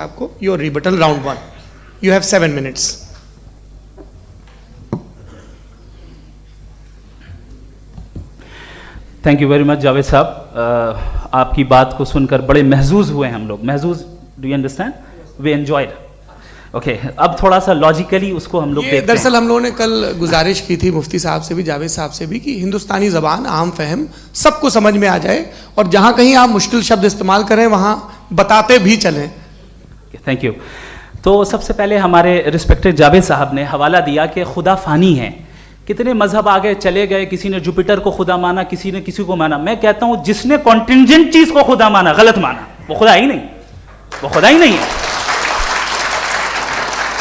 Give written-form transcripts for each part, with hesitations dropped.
आपको your rebuttal round 1. You have 7 minutes. Thank you very much Javed साहब. आपकी बात को सुनकर बड़े महजूज हुए हम लोग. महजूज, do you understand? We enjoyed. Okay, अब थोड़ा सा लॉजिकली उसको हम लोग देखते हैं. दरअसल हम लोगों ने कल गुजारिश की थी मुफ्ती साहब से भी, जावेद साहब से भी, कि हिंदुस्तानी ज़बान आम फहम सबको समझ में आ जाए और जहाँ कहीं आप मुश्किल शब्द इस्तेमाल करें वहाँ बताते भी चलें. Thank you. तो सबसे पहले हमारे रिस्पेक्टेड जावेद साहब ने हवाला दिया कि खुदा फ़ानी है. कितने मजहब आगे चले गए, किसी ने जुपिटर को खुदा माना, किसी ने किसी को माना. मैं कहता हूँ जिसने कॉन्टिंजेंट चीज़ को खुदा माना, गलत माना, वो खुदा ही नहीं, वो खुदा ही नहीं है.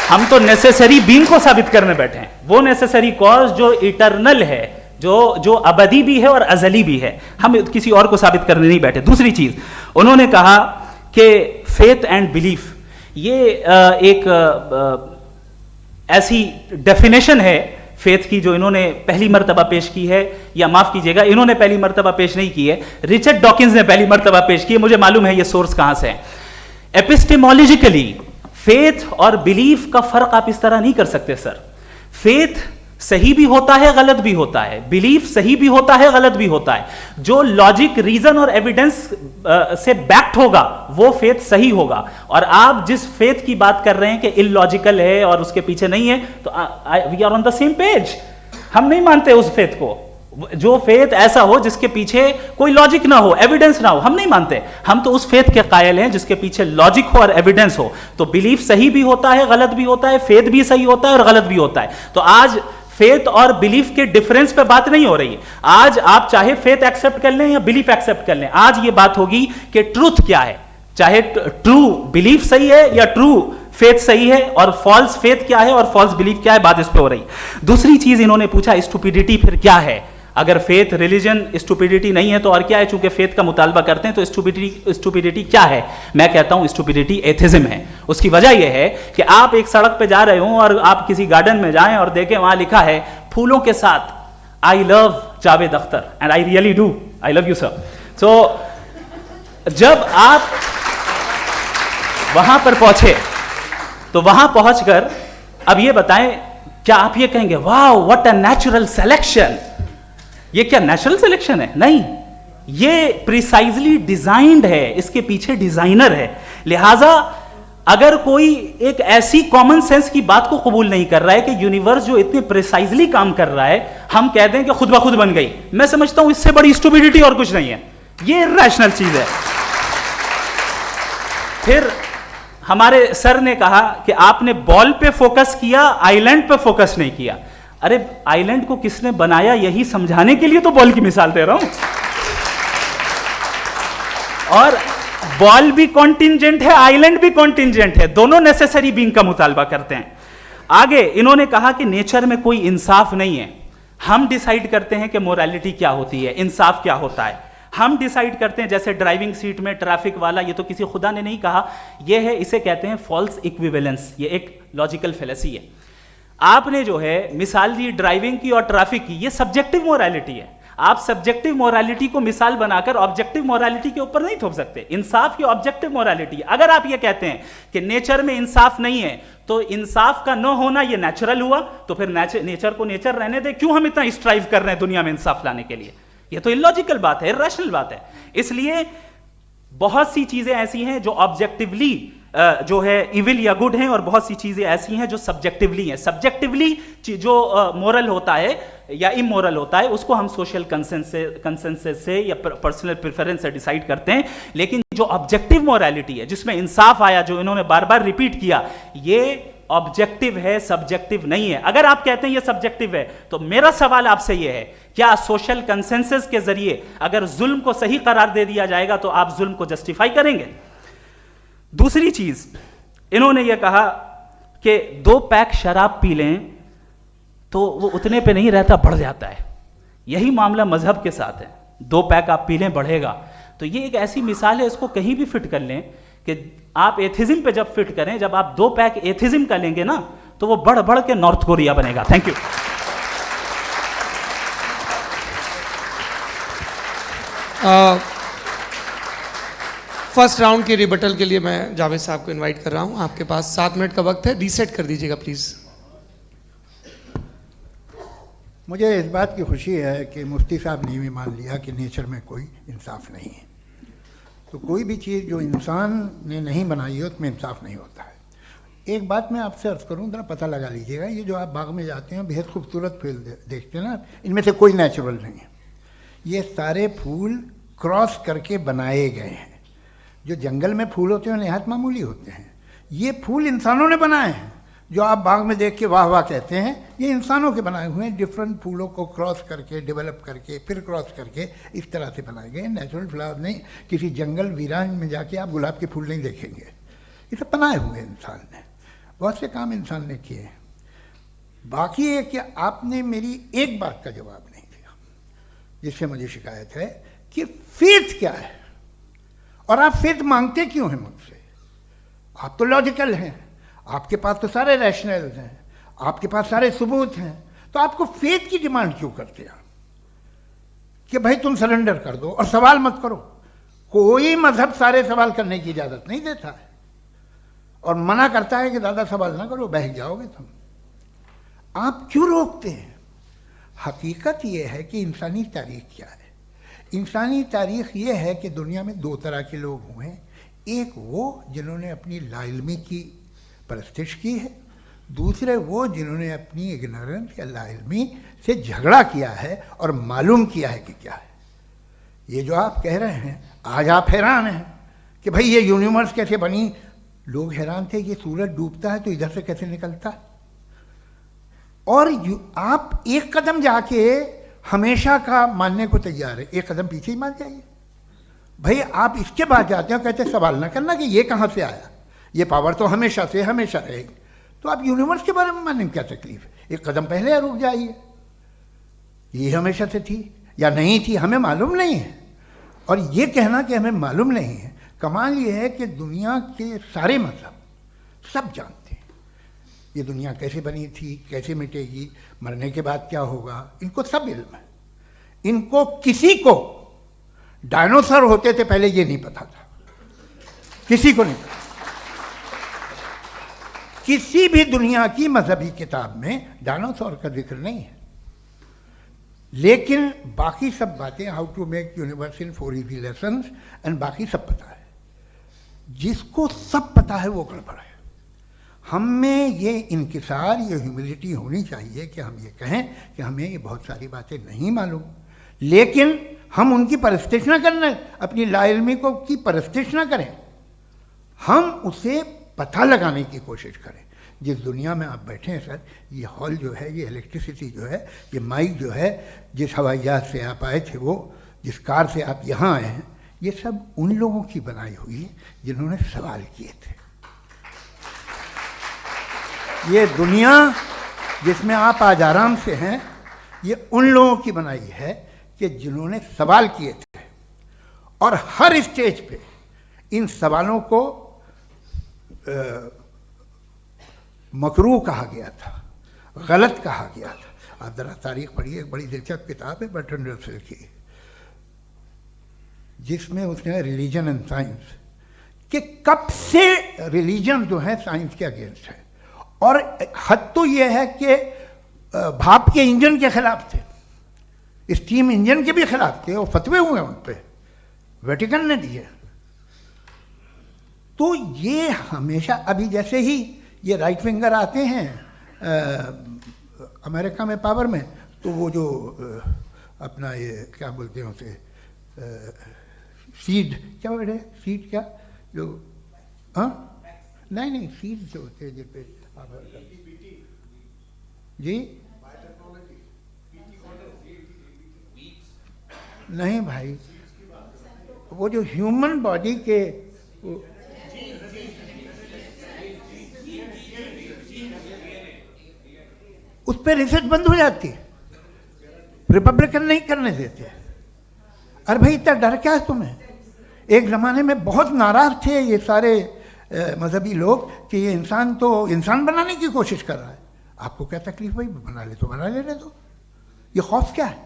हम तो नेसेसरी बीइंग को साबित करने बैठे हैं. वो नेसेसरी कॉज जो इटरनल है, जो अबदी भी है और अजली भी है, हम किसी और को साबित करने नहीं बैठे. दूसरी चीज उन्होंने कहा कि फेथ एंड बिलीफ, ये एक ऐसी डेफिनेशन है फेथ की जो इन्होंने पहली मर्तबा पेश की है, या माफ कीजिएगा इन्होंने पहली मर्तबा पेश नहीं की है, रिचर्ड डॉकिंस ने पहली मर्तबा पेश की है. मुझे मालूम है ये सोर्स कहां से है. एपिस्टेमोलॉजिकली फेथ और बिलीफ का फर्क आप इस तरह नहीं कर सकते सर. फेथ सही भी होता है, गलत भी होता है. बिलीफ सही भी होता है, गलत भी होता है. जो लॉजिक, रीजन और एविडेंस से बैक्ड होगा वो फेथ सही होगा. और आप जिस फेथ की बात कर रहे हैं कि इलॉजिकल है और उसके पीछे नहीं है, तो we are on the same page. हम नहीं मानते उस फेथ को. जो फेथ ऐसा हो जिसके पीछे कोई लॉजिक ना हो, एविडेंस ना हो, हम नहीं मानते. हम तो उस फेथ के कायल हैं जिसके पीछे लॉजिक हो और एविडेंस हो. तो बिलीफ सही भी होता है, गलत भी होता है, फेथ भी सही होता है और गलत भी होता है. तो आज फेथ और बिलीफ के डिफरेंस पे बात नहीं हो रही है. आज आप चाहे फेथ एक्सेप्ट कर लें या बिलीफ एक्सेप्ट कर लें, आज ये बात होगी कि ट्रूथ क्या है. चाहे ट्रू बिलीफ सही है या ट्रू फेथ सही है, और फॉल्स फेथ क्या है और फॉल्स बिलीफ क्या है, बात इस पे हो रही. दूसरी चीज इन्होंने पूछा स्टुपिडिटी फिर क्या है. अगर फेथ रिलीजन स्टुपिडिटी नहीं है तो और क्या है. चूंकि फेथ का मुतालबा करते हैं तो स्टुपिडिटी क्या है. मैं कहता हूं स्टुपिडिटी एथिज्म है. उसकी वजह यह है कि आप एक सड़क पे जा रहे हो और आप किसी गार्डन में जाएं और देखें वहां लिखा है फूलों के साथ, I love Javed Akhtar, and I really do, I love you sir. So जब आप वहां पर पहुंचे तो वहां पहुंचकर अब ये बताएं, क्या आप ये कहेंगे वाह व्हाट अ नेचुरल सिलेक्शन, ये क्या नेचुरल सिलेक्शन है? नहीं, ये प्रिसाइजली डिजाइंड है, इसके पीछे डिजाइनर है. लिहाजा अगर कोई एक ऐसी कॉमन सेंस की बात को कबूल नहीं कर रहा है कि यूनिवर्स जो इतने प्रिसाइजली काम कर रहा है, हम कह दें कि खुद ब खुद बन गई, मैं समझता हूं इससे बड़ी स्टुपिडिटी और कुछ नहीं है. ये इरैशनल चीज है. फिर हमारे सर ने कहा कि आपने बॉल पे फोकस किया, आइलैंड पे फोकस नहीं किया. अरे आइलैंड को किसने बनाया यही समझाने के लिए तो बॉल की मिसाल दे रहा हूं. और बॉल भी कॉन्टिंजेंट है, आइलैंड भी कॉन्टिंजेंट है, दोनों नेसेसरी बीइंग का मुतालबा करते हैं. आगे इन्होंने कहा कि नेचर में कोई इंसाफ नहीं है. हम डिसाइड करते हैं कि मोरालिटी क्या होती है, इंसाफ क्या होता है. हम डिसाइड करते हैं, जैसे ड्राइविंग सीट में ट्रैफिक वाला, ये तो किसी खुदा ने नहीं कहा, ये है, इसे कहते हैं फॉल्स इक्विवेलेंस. ये एक लॉजिकल फेलेसी है. आपने जो है मिसाल दी ड्राइविंग की और ट्रैफिक की, ये सब्जेक्टिव मोरालिटी है. आप सब्जेक्टिव मोरालिटी को मिसाल बनाकर ऑब्जेक्टिव मोरालिटी के ऊपर नहीं थोप सकते. इंसाफ की ऑब्जेक्टिव मोरालिटी है. अगर आप ये कहते हैं कि नेचर में इंसाफ नहीं है तो इंसाफ का न होना ये नेचुरल हुआ, तो फिर नेचर को नेचर रहने दे. क्यों हम इतना स्ट्राइव कर रहे हैं दुनिया में इंसाफ लाने के लिए? ये तो इलॉजिकल बात है, इरैशनल बात है. इसलिए बहुत सी चीजें ऐसी हैं जो ऑब्जेक्टिवली जो है इविल या गुड हैं, और बहुत सी चीजें ऐसी हैं जो सब्जेक्टिवली हैं. सब्जेक्टिवली जो मोरल होता है या इमोरल होता है उसको हम सोशल कंसेंसस से या पर्सनल प्रेफरेंस से डिसाइड करते हैं. लेकिन जो ऑब्जेक्टिव मोरालिटी है जिसमें इंसाफ आया, जो इन्होंने बार बार रिपीट किया, ये ऑब्जेक्टिव है, सब्जेक्टिव नहीं है. अगर आप कहते हैं ये सब्जेक्टिव है तो मेरा सवाल आपसे ये है, क्या सोशल कंसेंसस के जरिए अगर जुल्म को सही करार दे दिया जाएगा तो आप जुल्म को जस्टिफाई करेंगे? दूसरी चीज इन्होंने ये कहा कि 2 पैक शराब पी लें तो वो उतने पे नहीं रहता, बढ़ जाता है. यही मामला मजहब के साथ है. 2 पैक आप पी लें बढ़ेगा. तो ये एक ऐसी मिसाल है, इसको कहीं भी फिट कर लें कि आप एथिज्म पे जब फिट करें, जब आप 2 पैक एथिज्म का लेंगे ना तो वो बढ़ बढ़ के नॉर्थ कोरिया बनेगा. Thank you. फर्स्ट राउंड के रिबटल के लिए मैं जावेद साहब को इनवाइट कर रहा हूं। आपके पास 7 मिनट का वक्त है, रीसेट कर दीजिएगा प्लीज। मुझे इस बात की खुशी है कि मुफ्ती साहब ने भी मान लिया कि नेचर में कोई इंसाफ नहीं है। तो कोई भी चीज़ जो इंसान ने नहीं बनाई है उसमें इंसाफ नहीं होता है। एक बात मैं आपसे अर्ज़ करूँ, ज़रा पता लगा लीजिएगा, ये जो आप बाग में जाते हैं बेहद खूबसूरत फूल देखते हैं ना, इनमें से कोई नेचुरल नहीं है। ये सारे फूल क्रॉस करके बनाए गए हैं। जो जंगल में फूल होते हैं नहायत मामूली होते हैं, ये फूल इंसानों ने बनाए हैं। जो आप बाग में देख के वाह वाह कहते हैं, ये इंसानों के बनाए हुए हैं। डिफरेंट फूलों को क्रॉस करके, डेवलप करके, फिर क्रॉस करके इस तरह से बनाए गए। नेचुरल फ्लावर नहीं। किसी जंगल वीरान में जाके आप गुलाब के फूल नहीं देखेंगे। ये सब बनाए हुए इंसान ने, बहुत से काम इंसान ने किए। बाकी है कि आपने मेरी एक बात का जवाब नहीं दिया, जिससे मुझे शिकायत है कि फेथ क्या है और आप फेथ मांगते क्यों हैं मुझसे? आप तो लॉजिकल हैं, आपके पास तो सारे रैशनल्स हैं, आपके पास सारे सबूत हैं, तो आपको फेथ की डिमांड क्यों करते हैं कि भाई तुम सरेंडर कर दो और सवाल मत करो? कोई मजहब सारे सवाल करने की इजाजत नहीं देता है और मना करता है कि दादा सवाल ना करो, बहक जाओगे तुम। आप क्यों रोकते हैं? हकीकत यह है कि इंसानी तारीख क्या है। इंसानी तारीख ये है कि दुनिया में 2 तरह के लोग हुए हैं। एक वो जिन्होंने अपनी लाइल्मी की परस्तिश की है, दूसरे वो जिन्होंने अपनी इग्नोरेंस या लाइल्मी से झगड़ा किया है और मालूम किया है कि क्या है। ये जो आप कह रहे हैं, आज आप हैरान हैं कि भाई ये यूनिवर्स कैसे बनी। लोग हैरान थे कि सूरज डूबता है तो इधर से कैसे निकलता है। और आप एक कदम जाके हमेशा का मानने को तैयार है, एक कदम पीछे ही मान जाइए। भाई आप इसके बाद जाते हो, कहते सवाल ना करना कि ये कहाँ से आया, ये पावर तो हमेशा से हमेशा रहेगी। तो आप यूनिवर्स के बारे में मानने में क्या तकलीफ है? एक कदम पहले रुक जाइए। ये हमेशा से थी या नहीं थी, हमें मालूम नहीं है। और ये कहना कि हमें मालूम नहीं है, कमाल ये है कि दुनिया के सारे मजहब सब जानते हैं ये दुनिया कैसे बनी थी, कैसे मिटेगी, मरने के बाद क्या होगा, इनको सब इल्म है। इनको किसी को डायनासोर होते थे पहले ये नहीं पता था, किसी को नहीं पता। किसी भी दुनिया की मजहबी किताब में डायनासोर का जिक्र नहीं है। लेकिन बाकी सब बातें, how to make universe in 4 easy lessons and बाकी सब पता है। जिसको सब पता है वो गड़बड़ है। हम में ये इनकिसार, ये ह्यूमिलिटी होनी चाहिए कि हम ये कहें कि हमें ये बहुत सारी बातें नहीं मालूम, लेकिन हम उनकी परस्तिश ना करना, अपनी लाइल्मी को की परस्तिश ना करें, हम उसे पता लगाने की कोशिश करें। जिस दुनिया में आप बैठे हैं सर, ये हॉल जो है, ये इलेक्ट्रिसिटी जो है, ये माइक जो है, जिस हवाई जहाज से आप आए थे, वो जिस कार से आप यहाँ आए हैं, ये सब उन लोगों की बनाई हुई है जिन्होंने सवाल किए थे। ये दुनिया जिसमें आप आज आराम से हैं, ये उन लोगों की बनाई है कि जिन्होंने सवाल किए थे। और हर स्टेज पे इन सवालों को मकरूह कहा गया था, गलत कहा गया था। आप ज़रा तारीख पढ़िए, एक बड़ी दिलचस्प किताब है बर्ट्रैंड रसेल की, जिसमें उसने रिलीजन एंड साइंस कि कब से रिलीजन जो है साइंस के अगेंस्ट है। और हद तो ये है कि भाप के इंजन के खिलाफ थे, स्टीम इंजन के भी खिलाफ थे, और फतवे हुए उन पर, वेटिकन ने दिए। तो ये हमेशा, अभी जैसे ही ये राइट विंगर आते हैं अमेरिका में पावर में, तो वो जो अपना ये क्या बोलते हैं उसे, सीड क्या वर्ड है, सीड क्या जो, हाँ नहीं सीड जो होते हैं जिस पे जी, नहीं भाई, वो जो ह्यूमन बॉडी के उस पर रिसर्च बंद हो जाती है, रिपब्लिकन नहीं करने देते। अरे भाई इतना डर क्या है तुम्हें? एक ज़माने में बहुत नाराज़ थे ये सारे मजहबी लोग कि ये इंसान तो इंसान बनाने की कोशिश कर रहा है। आपको क्या तकलीफ भाई, बना ले तो बना लेने दो, ये खौफ क्या है?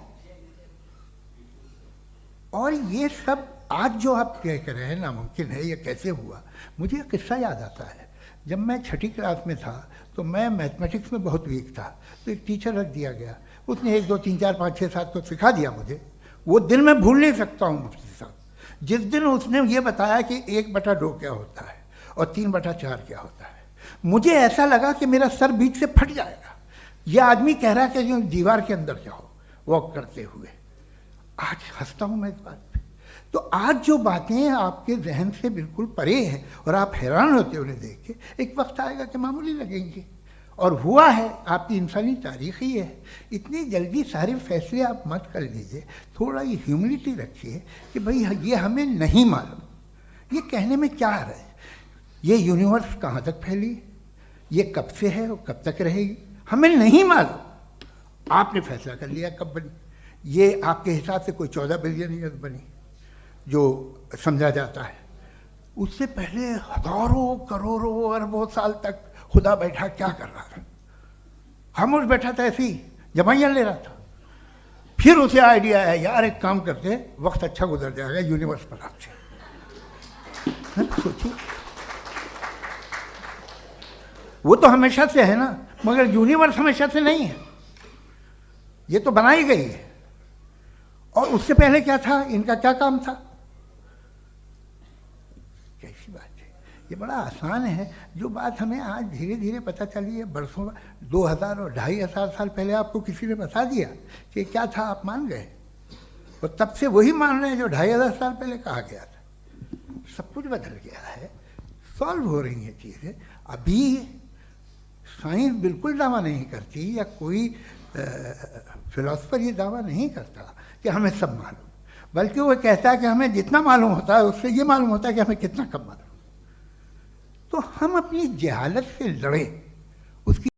और ये सब आज जो आप कह रहे हैं नामुमकिन है, ये कैसे हुआ, मुझे एक किस्सा याद आता है। जब मैं छठी क्लास में था तो मैं मैथमेटिक्स में बहुत वीक था, तो एक टीचर रख दिया गया, उसने 1 2 3 4 5 6 7 तो सिखा दिया मुझे। वो दिन मैं भूल नहीं सकता हूँ मुफ्ती साहब, जिस दिन उसने ये बताया कि 1/2 क्या होता है और 3/4 क्या होता है, मुझे ऐसा लगा कि मेरा सर बीच से फट जाएगा। यह आदमी कह रहा है कि जो दीवार के अंदर जाओ वॉक करते हुए। आज हंसता हूँ मैं इस बात पे। तो आज जो बातें आपके जहन से बिल्कुल परे हैं और आप हैरान होते उन्हें देख के, एक वक्त आएगा कि मामूली लगेंगे। और हुआ है, आपकी इंसानी तारीख ही है। इतनी जल्दी सारे फैसले आप मत कर लीजिए, थोड़ा ये ह्यूमिलिटी रखिए कि भाई ये हमें नहीं मालूम। ये कहने में क्या आ रहा है, ये यूनिवर्स कहाँ तक फैली, ये कब से है और कब तक रहेगी, हमें नहीं मालूम। आपने फैसला कर लिया कब बनी, ये आपके हिसाब से कोई 14 बिलियन ईयर बनी जो समझा जाता है। उससे पहले हजारों करोड़ों अरबों साल तक खुदा बैठा क्या कर रहा था, खामोश बैठा था, ऐसे ही जमाइयाँ ले रहा था। फिर उसे आइडिया आया, यार एक काम करते, वक्त अच्छा गुजर जाएगा, यूनिवर्स बनाते। सोचिए, वो तो हमेशा से है ना, मगर यूनिवर्स हमेशा से नहीं है, ये तो बनाई गई है। और उससे पहले क्या था, इनका क्या काम था, कैसी बात है। ये बड़ा आसान है, जो बात हमें आज धीरे धीरे पता चली है। बरसों 2000 और 2500 साल पहले आपको किसी ने बता दिया कि क्या था, आप मान गए, और तब से वही मान रहे हैं जो 2500 साल पहले कहा गया था। सब कुछ बदल गया है, सॉल्व हो रही हैं चीज़ें। अभी साइंस बिल्कुल दावा नहीं करती, या कोई फिलोसफर ये दावा नहीं करता कि हमें सब मालूम, बल्कि वो कहता है कि हमें जितना मालूम होता है उससे ये मालूम होता है कि हमें कितना कम मालूम। तो हम अपनी जहालत से लड़ें, उसकी